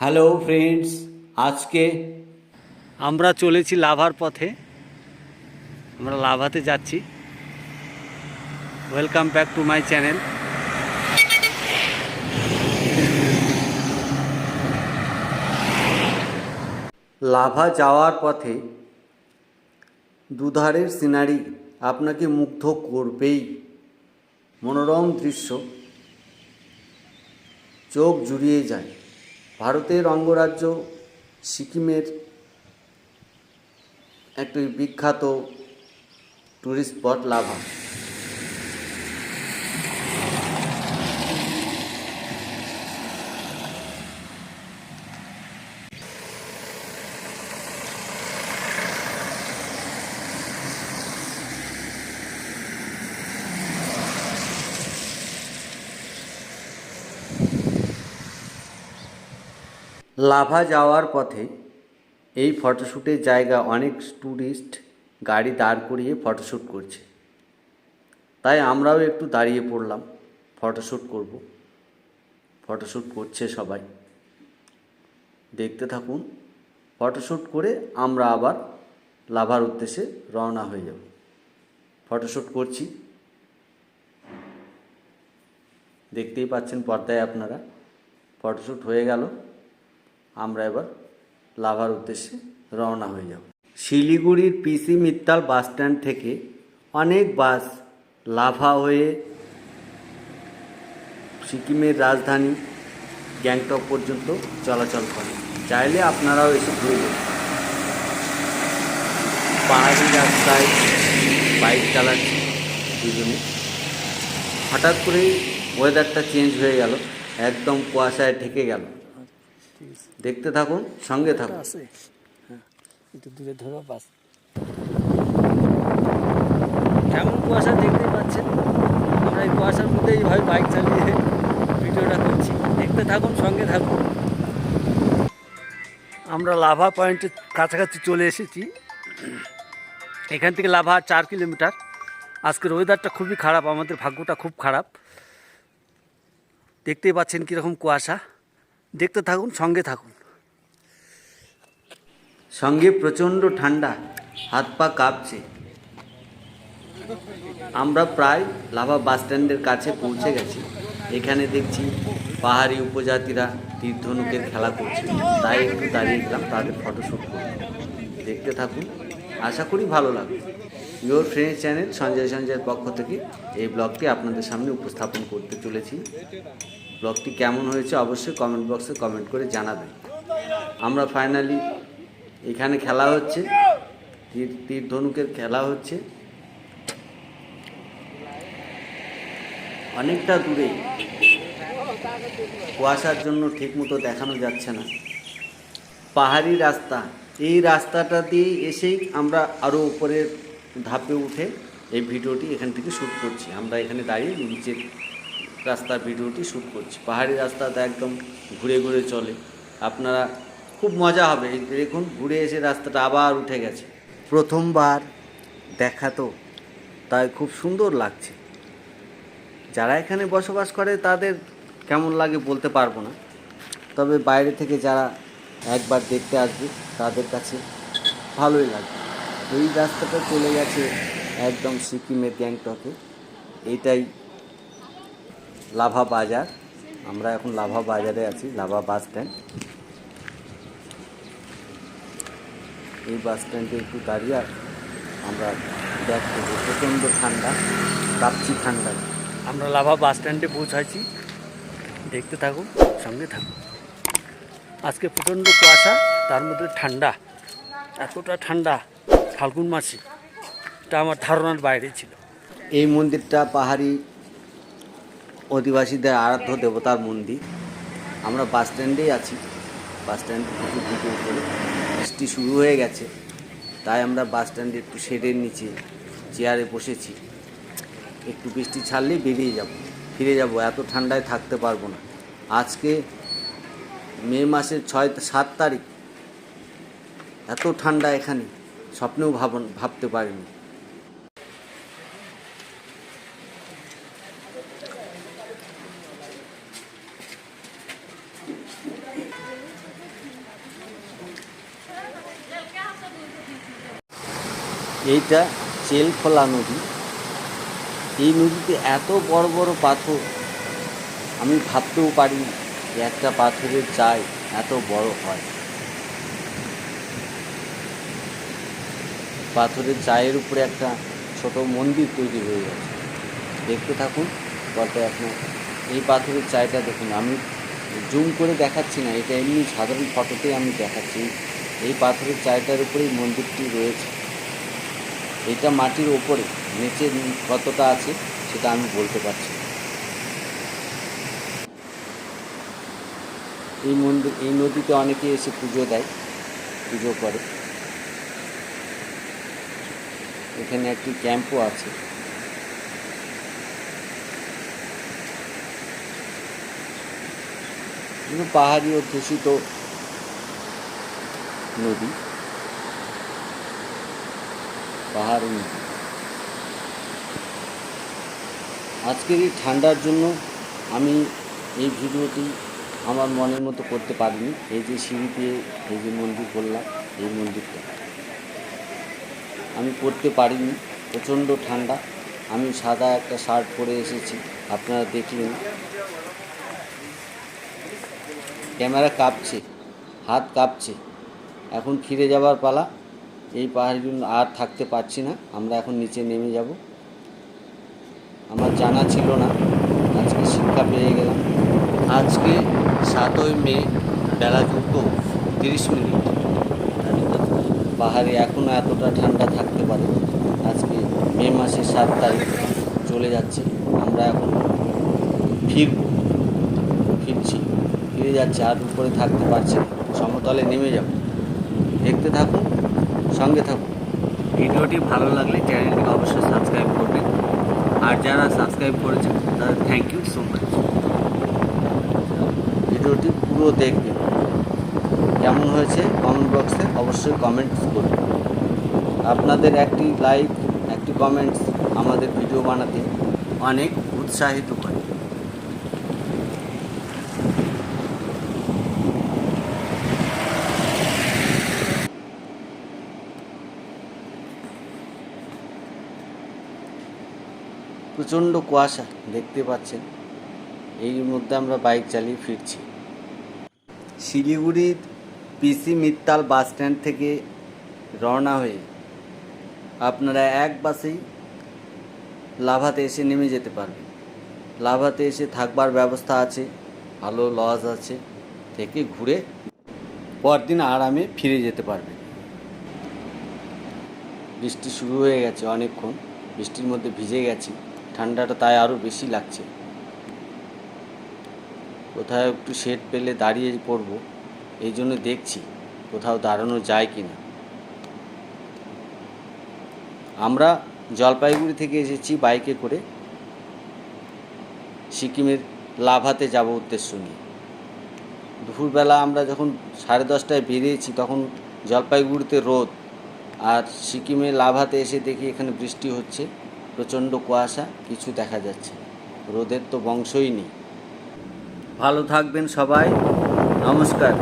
Hello friends, আজকে আমরা চলেছি লাভার পথে। আমরা লাভাতে যাচ্ছি। Welcome back to my channel. Lava যাওয়ার পথে দুধারের সিনারি আপনাকে মুগ্ধ করবেই। মনোরম দৃশ্য চোখ জুড়িয়ে যায়। ভারতের অঙ্গরাজ্য সিকিমের একটি বিখ্যাত টুরিস্ট স্পট লাভা। লাভা যাওয়ার পথে এই ফটোশ্যুটের জায়গা অনেক ট্যুরিস্ট গাড়ি দাঁড় করিয়ে ফটোশ্যুট করছে, তাই আমরাও একটু দাঁড়িয়ে পড়লাম, ফটোশ্যুট করব। ফটোশ্যুট করছে সবাই, দেখতে থাকুন। ফটোশ্যুট করে আমরা আবার লাভার উদ্দেশ্যে রওনা হয়ে যাব। ফটোশ্যুট করছি, দেখতেই পাচ্ছেন পর্দায় আপনারা। ফটোশ্যুট হয়ে গেল, আমরা এবার লাভার উদ্দেশ্যে রওনা হয়ে যাব। শিলিগুড়ির পিসি মিত্তাল বাস স্ট্যান্ড থেকে অনেক বাস লাভা হয়ে সিকিমের রাজধানী গ্যাংটক পর্যন্ত চলাচল করে। চাইলে আপনারাও এসে ঘুরবেন। পাহাড়ি রাস্তায় বাইক চালাচ্ছি দুজনে। হঠাৎ করেই ওয়েদারটা চেঞ্জ হয়ে গেল, একদম কুয়াশায় ঢেকে গেল। দেখতে থাকুন, সঙ্গে থাকুন। একটু দূরে ধরো বাস। কেমন কুয়াশা দেখতেই পাচ্ছেন। আমরা এই কুয়াশার মধ্যে এইভাবে বাইক চালিয়ে ভিডিওটা করছি। দেখতে থাকুন, সঙ্গে থাকুন। আমরা লাভা পয়েন্টের কাছাকাছি চলে এসেছি। এখান থেকে লাভা 4 কিলোমিটার। আজকের ওয়েদারটা খুবই খারাপ, আমাদের ভাগ্যটা খুব খারাপ। দেখতেই পাচ্ছেন কীরকম কুয়াশা। দেখতে থাকুন, সঙ্গে থাকুন। সঙ্গে প্রচণ্ড ঠান্ডা, হাত পা কাঁপছে। আমরা প্রায় লাভা বাস স্ট্যান্ডের কাছে পৌঁছে গেছি। এখানে দেখছি পাহাড়ি উপজাতিরা তীর ধনুকের খেলা করছে, তাই একটু দাঁড়িয়ে গেলাম তাদের ফটোশ্যুট করতে। দেখতে থাকুন, আশা করি ভালো লাগবে। ইয়োর ফ্রেন্ডস চ্যানেল সঞ্জয়ের পক্ষ থেকে এই ব্লগটি আপনাদের সামনে উপস্থাপন করতে চলেছি। ব্লগটি কেমন হয়েছে অবশ্যই কমেন্ট বক্সে কমেন্ট করে জানাবেন। আমরা ফাইনালি এখানে খেলা হচ্ছে, তীর ধনুকের খেলা হচ্ছে। অনেকটা দূরে, কুয়াশার জন্য ঠিকমতো দেখানো যাচ্ছে না। পাহাড়ি রাস্তা, এই রাস্তাটা দিয়ে এসেই আমরা আরও উপরের ধাপে উঠে এই ভিডিওটি এখান থেকে শ্যুট করছি। আমরা এখানে দাঁড়িয়ে নিচের রাস্তার ভিডিওটি শ্যুট করছি। পাহাড়ি রাস্তাটা একদম ঘুরে ঘুরে চলে, আপনারা খুব মজা হবে। দেখুন, ঘুরে এসে রাস্তাটা আবার উঠে গেছে। প্রথমবার দেখা তো, তাই খুব সুন্দর লাগছে। যারা এখানে বসবাস করে তাদের কেমন লাগে বলতে পারবো না, তবে বাইরে থেকে যারা একবার দেখতে আসবে তাদের কাছে ভালোই লাগবে। এই রাস্তাটা চলে গেছে একদম সিকিমের গ্যাংটকে। এটাই লাভা বাজার। আমরা এখন লাভা বাজারে আছি, লাভা বাস স্ট্যান্ড। এই বাস স্ট্যান্ডে একটু দাঁড়িয়ে আমরা ব্যাক করবো। প্রচণ্ড ঠান্ডা, কাঁপছি ঠান্ডা। আমরা লাভা বাস স্ট্যান্ডে পৌঁছাচ্ছি। দেখতে থাকুন, সঙ্গে থাকুন। আজকে প্রচণ্ড কুয়াশা, তার মধ্যে ঠান্ডা। এতটা ঠান্ডা ফাল্গুন মাসে, এটা আমার ধারণার বাইরে ছিল। এই মন্দিরটা পাহাড়ি অধিবাসীদের আরাধ্য দেবতার মন্দির। আমরা বাস স্ট্যান্ডেই আছি। বাস স্ট্যান্ডে কিছু ভিডিও করে বৃষ্টি শুরু হয়ে গেছে, তাই আমরা বাস স্ট্যান্ডে একটু শেডের নিচে চেয়ারে বসেছি। একটু বৃষ্টি ছাড়লেই ফিরে যাব। এত ঠান্ডায় থাকতে পারবো না। আজকে মে মাসের 7 তারিখ, এত ঠান্ডা এখানে স্বপ্নেও ভাবতে পারিনি। এইটা চেলখোলা নদী। এই নদীতে এত বড় বড় পাথর আমি ভাবতেও পারি যে একটা পাথরের চাই এত বড় হয়। পাথরের চায়ের উপরে একটা ছোট মন্দির তৈরি হয়ে গেছে। দেখতে থাকুন পরে আপনার এই পাথরের চাইটা দেখুন। আমি জুম করে দেখাচ্ছি না, এটা এমনি সাধারণ ফটোতেই আমি দেখাচ্ছি। এই পাথরের চাইটার উপরেই মন্দিরটি রয়েছে। এটা মাটির ওপরে, নিচে কতটা আছে সেটা আমি বলতে পারছি না। এই নদীতে অনেকে এসে পুজো দেয়, পুজো করে। এখানে একটি ক্যাম্পও আছে। পাহাড়ি অধ্যুষিত নদী, পাহাড় নদী। আজকের এই ঠান্ডার জন্য আমি এই ভিডিওটি আমার মনের মতো করতে পারিনি। এই যে সিঁড়ি দিয়ে এই যে মন্দির বললাম, এই মন্দিরটা আমি করতে পারিনি। প্রচণ্ড ঠান্ডা। আমি সাদা একটা শার্ট পরে এসেছি, আপনারা দেখলেন। ক্যামেরা কাঁপছে, হাত কাঁপছে। এখন ফিরে যাবার পালা। এই পাহাড়ি আর থাকতে পারছি না, আমরা এখন নিচে নেমে যাব। আমার জানা ছিল না, আজকে শিক্ষা পেয়ে গেলাম। আজকে 7ই মে, বেলা 2:30। পাহাড়ে এখনও এতটা ঠান্ডা থাকতে পারে। আজকে মে মাসের 7 তারিখ চলে যাচ্ছে। আমরা এখন ফিরে যাচ্ছি, আর উপরে থাকতে পারছি না, সমতলে নেমে যাব। দেখতে থাকুন, সঙ্গে থাকুন। ভিডিওটি ভালো লাগলে চ্যানেলটিকে অবশ্যই সাবস্ক্রাইব করবেন, আর যারা সাবস্ক্রাইব করেছেন তাদের থ্যাংক ইউ সো মাচ। ভিডিওটি পুরো দেখবেন। কেমন হয়েছে কমেন্ট বক্সে অবশ্যই কমেন্টস করবেন। আপনাদের একটি লাইক, একটি কমেন্টস আমাদের ভিডিও বানাতে অনেক উৎসাহিত করে। প্রচণ্ড কুয়াশা দেখতে পাচ্ছেন। এই মধ্যে আমরা বাইক চালিয়ে ফিরছি। শিলিগুড়ির পিসি মিত্তাল বাস স্ট্যান্ড থেকে রওনা হয়ে আপনারা এক বাসেই লাভাতে এসে নেমে যেতে পারবেন। লাভাতে এসে থাকবার ব্যবস্থা আছে, ভালো লজ আছে, থেকে ঘুরে পরদিন আরামে ফিরে যেতে পারবেন। বৃষ্টি শুরু হয়ে গেছে অনেকক্ষণ, বৃষ্টির মধ্যে ভিজে গেছি, ঠান্ডাটা তাই আরও বেশি লাগছে। কোথাও একটু শেড পেলে দাঁড়িয়ে পড়বো, এই জন্য দেখছি কোথাও দাঁড়ানো যায় কি না। আমরা জলপাইগুড়ি থেকে এসেছি বাইকে করে, সিকিমের লাভাতে যাব উদ্দেশ্য নিয়ে। দুপুরবেলা আমরা যখন 10:30টায় বেরিয়েছি তখন জলপাইগুড়িতে রোদ, আর সিকিমে লাভাতে এসে দেখি এখানে বৃষ্টি হচ্ছে, প্রচণ্ড কুয়াশা, কিছু দেখা যাচ্ছে, রোদের তো বংশই নেই। ভালো থাকবেন সবাই, নমস্কার।